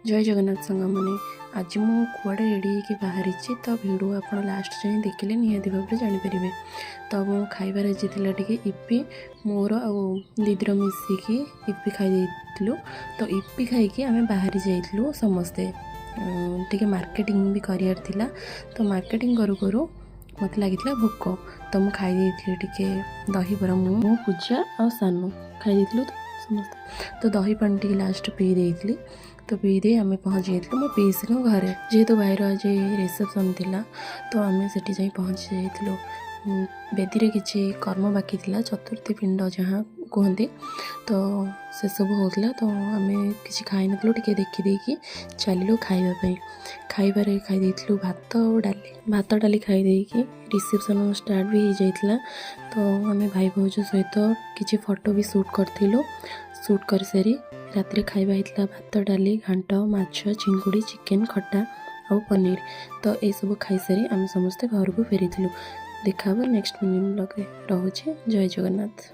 जय जगन्नाथ सांग मैंने आज मु कुआड़े रेडी होकर बाहरी तो भिडियो आप लास्ट जाए देखिले निहाती भाव जानीपर। तो मो खाइबार आज टे इपी मोर आ दीदीर मिसिकी इपी खाई। तो इपी खाई आम बाहरी जाइलु समस्ते टे मार्केटिंग भी करार थिला। तो मार्केटिंग करू करू मत लगी भोक तो मुझे खाई टे दही बरा मु पूजा आ सानू खाई समस्त। तो दही पानी टे लास्ट पी देती। तो पी दे आम पहुँची जाइलु मो पीसी घरे जेहेतु भाईर आज रिसेप्शन थिला। तो आम से जाई पहुँची जाइलु। बेदी किसी कर्म बाकी थिला चतुर्थी पिंड जहाँ कहते तो से सब होता। तो आम किसी खाई नु टे देखी चलू खावाई खाइबार खाई भात भात डाली खाई रिसेप्शन स्टार्ट भी हो जाइला। तो आम भाई भौज सहित किसी फोटो भी शूट करूँ। शूट कर सारी रात खाଇବା होता भात डाली घांट माछ चिंगुड़ी चिकेन खटा और पनीर। तो ये सब खाई सारी आम समस्ते घर को फेरी। देखा नेक्स्ट मिनी ब्लॉग रे। रहुछि जय जगन्नाथ।